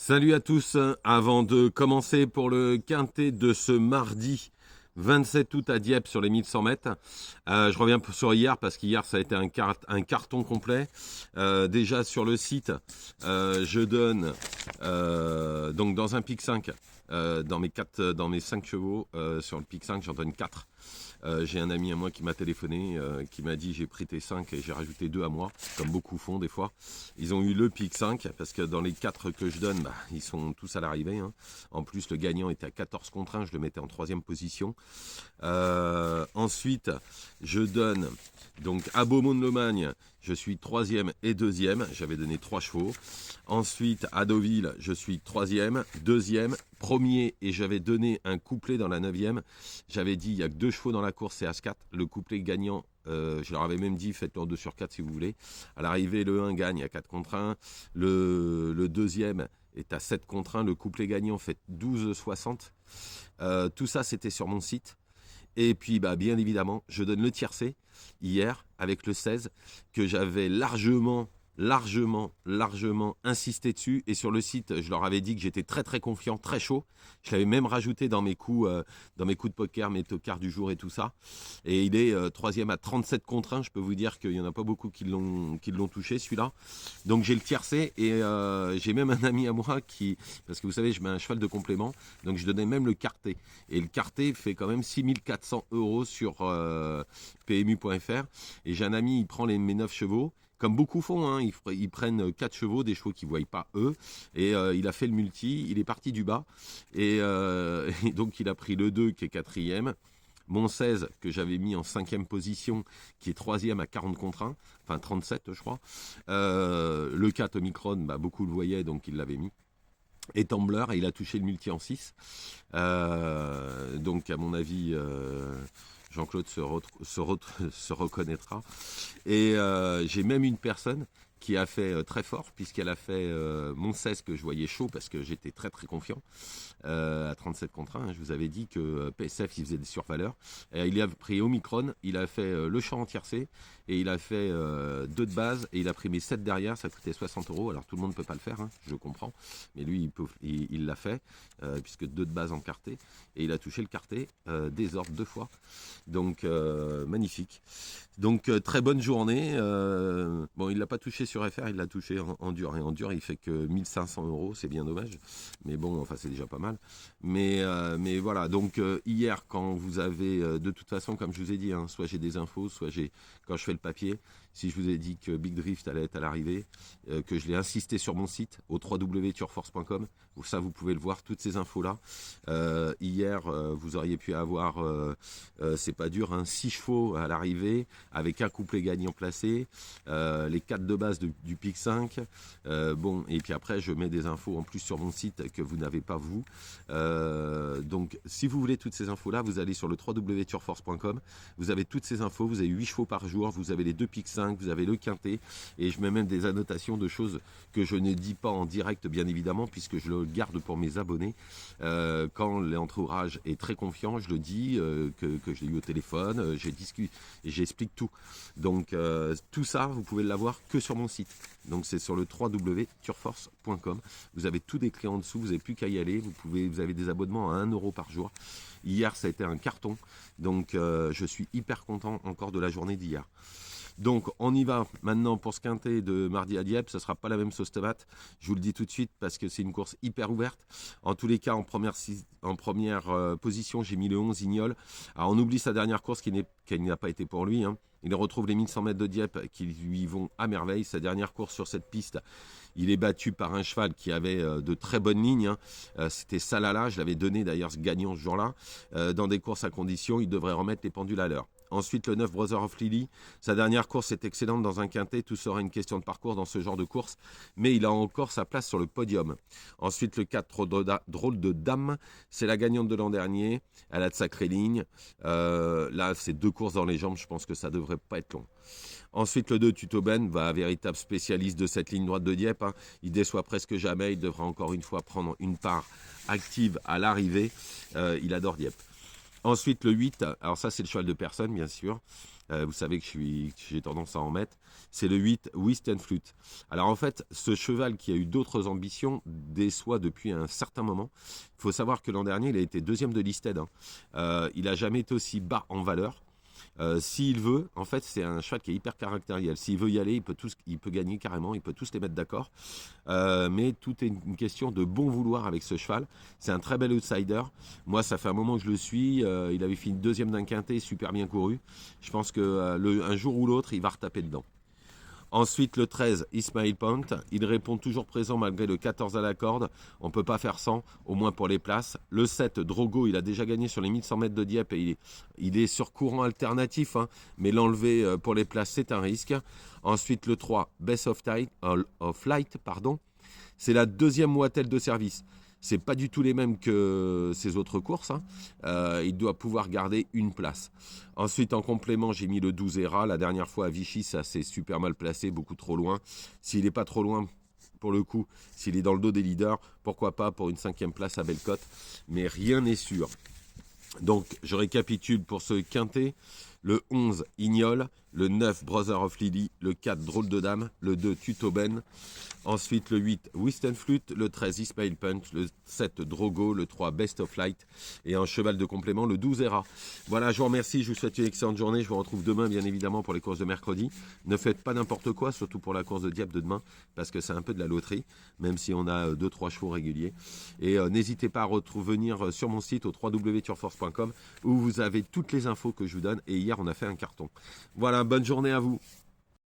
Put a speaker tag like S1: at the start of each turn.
S1: Salut à tous, avant de commencer pour le quintet de ce mardi 27 août à Dieppe sur les 1100 mètres, je reviens sur hier parce qu'hier ça a été un carton complet. Déjà sur le site, je donne donc dans un pic 5, dans mes 5 chevaux, sur le pic 5 j'en donne 4. J'ai un ami à moi qui m'a téléphoné, qui m'a dit j'ai pris tes 5 et j'ai rajouté 2 à moi, comme beaucoup font des fois. Ils ont eu le pic 5, parce que dans les 4 que je donne, ils sont tous à l'arrivée. Hein. En plus, le gagnant était à 14 contre 1, je le mettais en 3e position. Ensuite, je donne donc à Beaumont-de-Lomagne, je suis 3e et 2e, j'avais donné 3 chevaux. Ensuite, à Deauville, je suis 3e, 2e, 1er, et j'avais donné un couplet dans la 9e. J'avais dit, il n'y a que 2 chevaux dans la course, c'est As-4. Le couplet gagnant, je leur avais même dit, faites-le en 2 sur 4 si vous voulez. À l'arrivée, le 1 gagne à 4 contre 1. Le deuxième est à 7 contre 1. Le couplet gagnant fait 12,60. Tout ça, c'était sur mon site. Et puis, bien évidemment, je donne le tiercé hier avec le 16 que j'avais largement insisté dessus. Et sur le site, je leur avais dit que j'étais très très confiant, très chaud. Je l'avais même rajouté dans mes coups de poker, mes tocards du jour et tout ça. Et il est 3e à 37 contre 1. Je peux vous dire qu'il n'y en a pas beaucoup qui l'ont touché celui-là. Donc j'ai le tiercé et j'ai même un ami à moi parce que vous savez, je mets un cheval de complément. Donc je donnais même le quarté. Et le quarté fait quand même 6400 € sur PMU.fr. Et j'ai un ami, il prend mes 9 chevaux. Comme beaucoup font, hein, ils prennent 4 chevaux, des chevaux qu'ils ne voient pas eux, et il a fait le multi, il est parti du bas, et donc il a pris le 2 qui est 4e, mon 16 que j'avais mis en 5e position, qui est 3e à 40 contre 1, enfin 37 je crois, le 4 Omicron, beaucoup le voyaient, donc il l'avait mis, et Tumblr, et il a touché le multi en 6, donc à mon avis... Jean-Claude se reconnaîtra. Et j'ai même une personne qui a fait très fort, puisqu'elle a fait mon 16 que je voyais chaud, parce que j'étais très très confiant, à 37 contre 1. Je vous avais dit que PSF, il faisait des survaleurs. Il a pris Omicron, il a fait le champ en tiercé, et il a fait 2 de base, et il a pris mes 7 derrière, ça coûtait 60 €. Alors tout le monde ne peut pas le faire, hein, je comprends, mais lui, il l'a fait, puisque 2 de base en quarté, et il a touché le quarté, désordre 2 fois. Donc magnifique. Donc très bonne journée. Bon, il l'a pas touché sur FR, il l'a touché en dur. Et en dur, il fait que 1500 €, c'est bien dommage. Mais bon, enfin c'est déjà pas mal. Mais voilà, donc hier, quand vous avez, de toute façon, comme je vous ai dit, hein, soit j'ai des infos, soit quand je fais le papier, si je vous ai dit que Big Drift allait être à l'arrivée, que je l'ai insisté sur mon site, au www.turforce.com, ça vous pouvez le voir, toutes ces infos-là. Hier, vous auriez pu avoir, c'est pas dur, hein, 6 chevaux à l'arrivée, avec un couplet gagnant placé, les 4 de base du pic 5, bon, et puis après je mets des infos en plus sur mon site que vous n'avez pas vous. Donc si vous voulez toutes ces infos là, vous allez sur le www.turforce.com, vous avez toutes ces infos, vous avez 8 chevaux par jour, vous avez les 2 pics 5, vous avez le quintet, et je mets même des annotations de choses que je ne dis pas en direct bien évidemment, puisque je le garde pour mes abonnés. Quand l'entourage est très confiant, je le dis, que je l'ai eu au téléphone, j'ai discuté et j'explique tout. Donc tout ça, vous pouvez l'avoir que sur mon site. Donc c'est sur le www.turforce.com. Vous avez tout décrit en dessous, vous n'avez plus qu'à y aller. Vous avez des abonnements à 1 € par jour. Hier, ça a été un carton. Donc je suis hyper content encore de la journée d'hier. Donc on y va maintenant pour ce quintet de mardi à Dieppe. Ce ne sera pas la même sauce tomate, je vous le dis tout de suite, parce que c'est une course hyper ouverte. En tous les cas, en première position, j'ai mis le 11 Ignol. Alors on oublie sa dernière course qui n'a pas été pour lui, hein. Il retrouve les 1100 mètres de Dieppe qui lui vont à merveille. Sa dernière course sur cette piste, il est battu par un cheval qui avait de très bonnes lignes, hein. C'était Salala, je l'avais donné d'ailleurs ce gagnant ce jour-là. Dans des courses à condition, il devrait remettre les pendules à l'heure. Ensuite, le 9 Brother of Lily. Sa dernière course est excellente dans un quintet. Tout sera une question de parcours dans ce genre de course. Mais il a encore sa place sur le podium. Ensuite, le 4 Drôle de Dame. C'est la gagnante de l'an dernier. Elle a de sacrées lignes. Là, c'est 2 courses dans les jambes. Je pense que ça devrait pas être long. Ensuite, le 2 Tutoben, véritable spécialiste de cette ligne droite de Dieppe, hein. Il déçoit presque jamais. Il devra encore une fois prendre une part active à l'arrivée. Il adore Dieppe. Ensuite, le 8, alors ça c'est le cheval de personne bien sûr, Vous savez que j'ai tendance à en mettre. C'est le 8, Flute. Alors en fait, ce cheval qui a eu d'autres ambitions déçoit depuis un certain moment. Il faut savoir que l'an dernier, il a été deuxième de Listed. Hein. Il n'a jamais été aussi bas en valeur. S'il veut, en fait, c'est un cheval qui est hyper caractériel. S'il veut y aller, il peut gagner carrément, il peut tous les mettre d'accord. Mais tout est une question de bon vouloir avec ce cheval. C'est un très bel outsider. Moi, ça fait un moment que je le suis. Il avait fini deuxième d'un quintet, super bien couru. Je pense que un jour ou l'autre, il va retaper dedans. Ensuite, le 13, Ismail Pont. Il répond toujours présent malgré le 14 à la corde. On ne peut pas faire sans, au moins pour les places. Le 7, Drogo, il a déjà gagné sur les 1100 mètres de Dieppe et il est sur courant alternatif. Hein, mais l'enlever pour les places, c'est un risque. Ensuite, le 3, Best of Light, pardon. C'est la deuxième moitelle de service. C'est pas du tout les mêmes que ses autres courses. Hein. Il doit pouvoir garder une place. Ensuite, en complément, j'ai mis le 12 ERA. La dernière fois à Vichy, ça s'est super mal placé, beaucoup trop loin. S'il n'est pas trop loin, pour le coup, s'il est dans le dos des leaders, pourquoi pas pour une 5e place à Bellecote. Mais rien n'est sûr. Donc, je récapitule pour ce quintet. Le 11, Ignol. Le 9, Brother of Lily. Le 4, Drôle de Dame. Le 2, Tutoben. Ensuite, le 8, Flute. Le 13, Ismail Punch. Le 7, Drogo. Le 3, Best of Light. Et un cheval de complément, le 12, Era. Voilà, je vous remercie. Je vous souhaite une excellente journée. Je vous retrouve demain, bien évidemment, pour les courses de mercredi. Ne faites pas n'importe quoi, surtout pour la course de Dieppe de demain, parce que c'est un peu de la loterie, même si on a 2-3 chevaux réguliers. Et n'hésitez pas à revenir sur mon site au www.turforce.com où vous avez toutes les infos que je vous donne. Et hier, on a fait un carton. Voilà, bonne journée à vous.